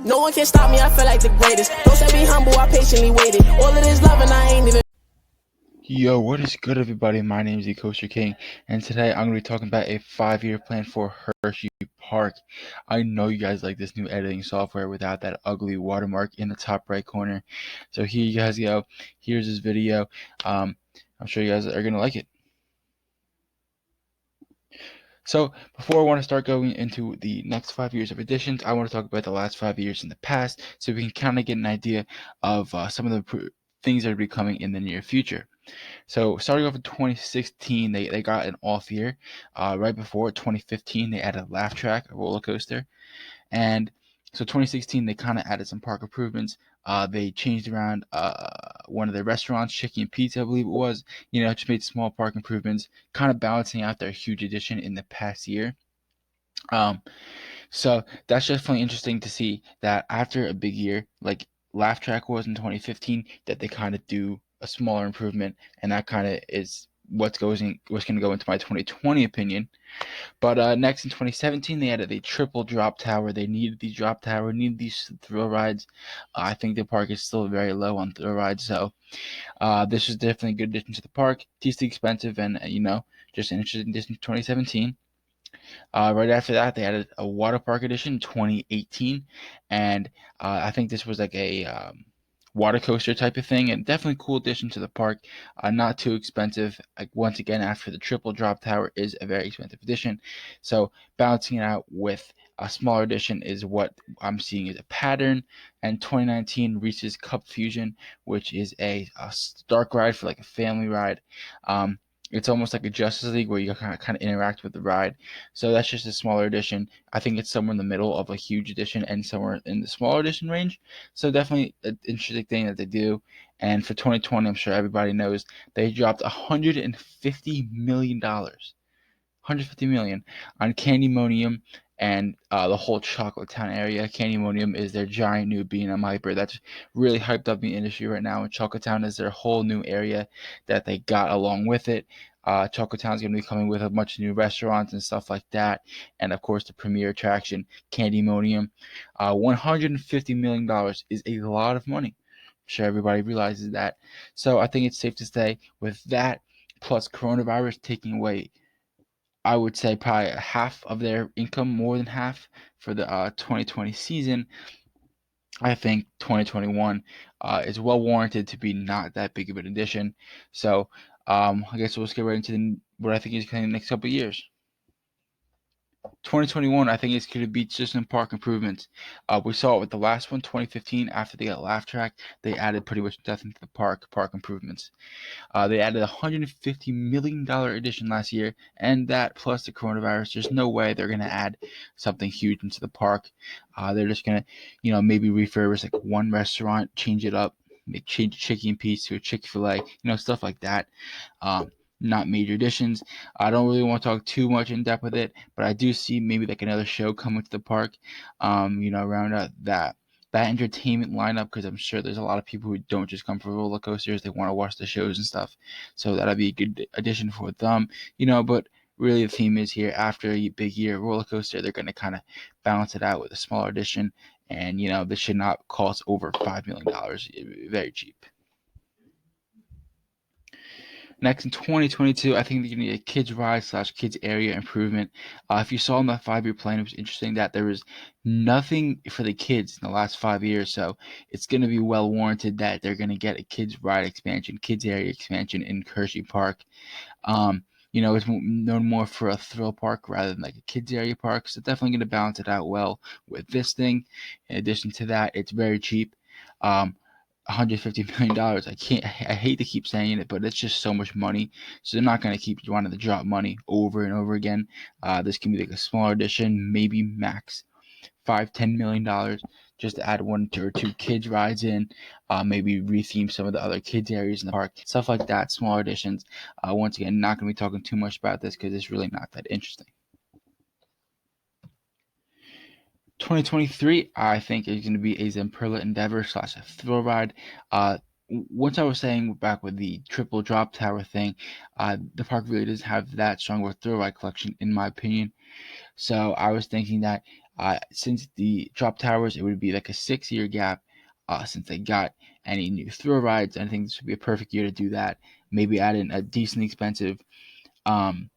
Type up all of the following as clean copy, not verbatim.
No one can stop me, I feel like the greatest. Don't say be humble, I patiently waited. All of this love and I ain't even. Yo, what is good, everybody? My name is the Coaster King, and today I'm going to be talking about a 5-year plan for Hershey Park. I know you guys like this new editing software without that ugly watermark in the top right corner. So here you guys go. Here's this video. I'm sure you guys are going to like it. So before I want to start going into the next 5 years of additions, I want to talk about the last 5 years in the past so we can kind of get an idea of some of the things that are be coming in the near future. So starting off in 2016, they got an off year. Right before 2015, they added a laugh track, a roller coaster, and so 2016 they kind of added some park improvements. They changed around one of their restaurants, Chicken and Pizza, I believe it was. Just made small park improvements, kind of balancing out their huge addition in the past year. So that's definitely interesting to see that after a big year like Laugh Track was in 2015, that they kind of do a smaller improvement, and that kind of is what's going to go into my 2020 opinion. But next in 2017, they added a triple drop tower. They needed the drop tower, needed these thrill rides. I think the park is still very low on thrill rides, so this is definitely a good addition to the park. Decently expensive, and just an interesting addition to 2017. Right after that, they added a Waterpark edition in 2018, and I think this was like a water coaster type of thing, and definitely cool addition to the park. Not too expensive. Like, once again, after the triple drop tower is a very expensive addition, so balancing it out with a smaller edition is what I'm seeing as a pattern. And 2019 Reese's Cup Fusion, which is a dark ride for like a family ride. It's almost like a Justice League where you kind of interact with the ride. So that's just a smaller edition. I think it's somewhere in the middle of a huge edition and somewhere in the smaller edition range. So definitely an interesting thing that they do. And for 2020, I'm sure everybody knows they dropped $150 million. $150 million on Candymonium and the whole Chocolate Town area. Candymonium is their giant new B&M hyper that's really hyped up in the industry right now, and Chocolate Town is their whole new area that they got along with it. Chocolate Town is going to be coming with a bunch of new restaurants and stuff like that, and of course the premier attraction, Candymonium. $150 million is a lot of money. I'm sure everybody realizes that. So I think it's safe to say, with that plus coronavirus taking away, I would say probably half of their income, more than half, for the 2020 season, I think 2021 is well warranted to be not that big of an addition. So I guess we'll just get right into what I think is coming in the next couple of years. 2021, I think it's going to be just some park improvements. We saw it with the last one, 2015. After they got Laugh Track, they added pretty much nothing to the park improvements. They added a $150 million addition last year, and that plus the coronavirus, there's no way they're going to add something huge into the park. They're just going to, maybe refurbish like one restaurant, change it up, change Chicken and Pizza to a Chick-fil-A, stuff like that. Not major additions. I don't really want to talk too much in depth with it, but I do see maybe like another show coming to the park, around that entertainment lineup, because I'm sure there's a lot of people who don't just come for roller coasters. They want to watch the shows and stuff. So that'll be a good addition for them, but really the theme is here, after a big year roller coaster, they're going to kind of balance it out with a smaller addition. And, this should not cost over $5 million. Very cheap. Next in 2022, I think they're going to get a kids ride / kids area improvement. If you saw in that 5-year plan, it was interesting that there was nothing for the kids in the last 5 years. So it's going to be well warranted that they're going to get a kids ride expansion, kids area expansion in Hershey Park. It's known more for a thrill park rather than like a kids area park. So definitely going to balance it out well with this thing. In addition to that, it's very cheap. $150 million. I hate to keep saying it, but it's just so much money. So they're not going to keep wanting to drop money over and over again. This can be like a smaller edition, maybe max $5-10 million, just to add 1 or 2 kids rides in. Maybe retheme some of the other kids areas in the park, stuff like that. Smaller additions. Once again, not going to be talking too much about this because it's really not that interesting. 2023, I think, is going to be a Zamperla Endeavor / a thrill ride. Once I was saying back with the triple drop tower thing, the park really doesn't have that strong of a thrill ride collection, in my opinion. So I was thinking that Since the drop towers, it would be like a 6-year gap since they got any new thrill rides. I think this would be a perfect year to do that. Maybe add in a decently expensive um,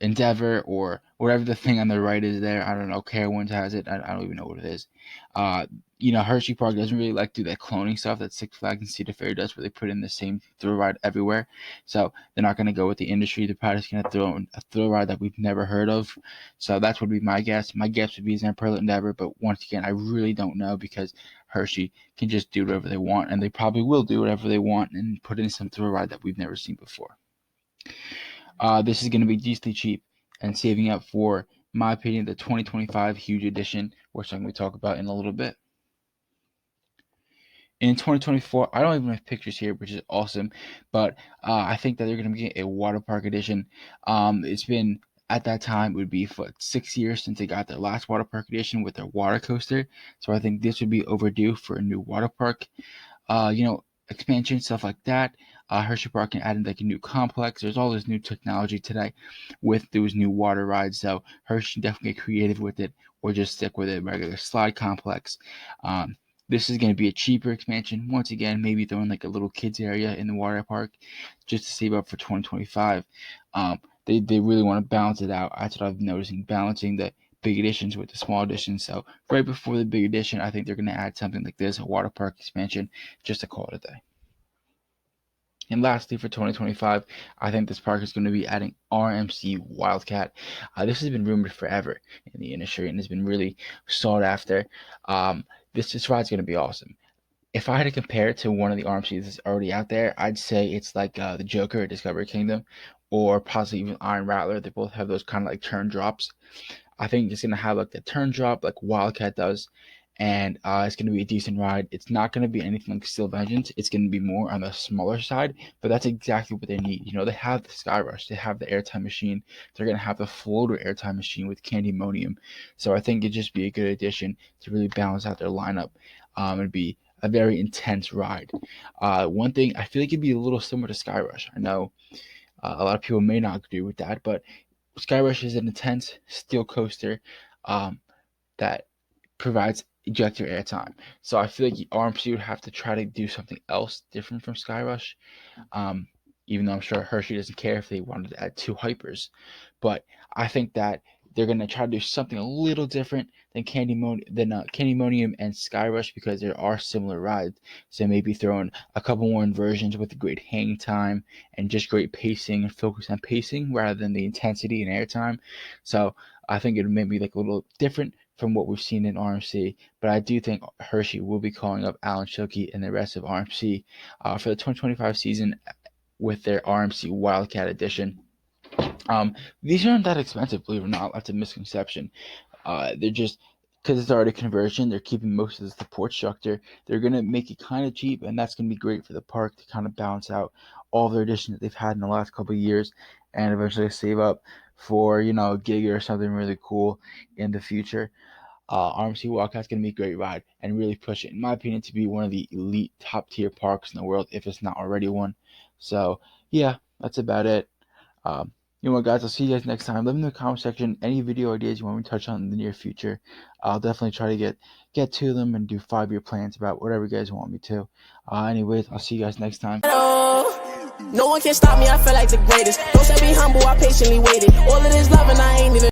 Endeavor or whatever the thing on the right is there. I don't know. Carowinds has it. I don't even know what it is. Hershey Park doesn't really like do that cloning stuff that Six Flags and Cedar Fair does, where they put in the same thrill ride everywhere. So they're not going to go with the industry. They're probably just going to throw in a thrill ride that we've never heard of. So that's would be my guess. My guess would be Zamperla Endeavor, but once again, I really don't know because Hershey can just do whatever they want, and they probably will do whatever they want and put in some thrill ride that we've never seen before. This is going to be decently cheap and saving up for, in my opinion, the 2025 huge edition, which I'm going to talk about in a little bit. In 2024, I don't even have pictures here, which is awesome, but I think that they're going to be getting a Waterpark edition. It's been, at that time, it would be for 6 years since they got their last Waterpark edition with their water coaster, so I think this would be overdue for a new Waterpark. Expansion, stuff like that. Hershey Park can add in like a new complex. There's all this new technology today with those new water rides. So Hershey can definitely get creative with it or just stick with a regular slide complex. This is going to be a cheaper expansion. Once again, maybe throwing like a little kids area in the water park just to save up for 2025. They really want to balance it out. That's what I've been noticing, balancing the big additions with the small additions. So right before the big addition, I think they're going to add something like this, a water park expansion, just to call it a day. And lastly, for 2025, I think this park is going to be adding RMC Wildcat. This has been rumored forever in the industry and has been really sought after. This ride's going to be awesome. If I had to compare it to one of the RMCs that's already out there, I'd say it's like the Joker at Discovery Kingdom or possibly even Iron Rattler. They both have those kind of like turn drops. I think it's going to have like the turn drop like Wildcat does, and it's going to be a decent ride. It's not going to be anything like Steel Vengeance. It's going to be more on the smaller side, but that's exactly what they need. They have the Sky Rush. They have the Airtime Machine. They're going to have the Floater Airtime Machine with Candymonium. So I think it'd just be a good addition to really balance out their lineup. It'd be a very intense ride. One thing, I feel like it'd be a little similar to Sky Rush. I know a lot of people may not agree with that, but Sky Rush is an intense steel coaster that provides ejector airtime. So I feel like RMC would have to try to do something else different from Sky Rush. Even though I'm sure Hershey doesn't care if they wanted to add 2 hypers. But I think that they're going to try to do something a little different than Candymonium and Sky Rush because there are similar rides. So maybe throwing a couple more inversions with a great hang time and just great pacing and focus on pacing rather than the intensity and airtime. So I think it may be like a little different from what we've seen in RMC, but I do think Hershey will be calling up Alan Schilke and the rest of RMC for the 2025 season with their RMC Wildcat edition. These aren't that expensive, believe it or not. That's a misconception. They're just, because it's already a conversion, they're keeping most of the support structure. They're going to make it kind of cheap, and that's going to be great for the park to kind of balance out all their additions that they've had in the last couple of years and eventually save up for, a gig or something really cool in the future. RMC Wildcat's going to be a great ride and really push it, in my opinion, to be one of the elite top tier parks in the world, if it's not already one. So, yeah, that's about it. Guys, I'll see you guys next time. Let me know in the comment section any video ideas you want me to touch on in the near future. I'll definitely try to get to them and do 5-year plans about whatever you guys want me to. Anyways, I'll see you guys next time. No one can stop me, I feel like the greatest. Don't say be humble, I patiently waited. All of this love and I ain't even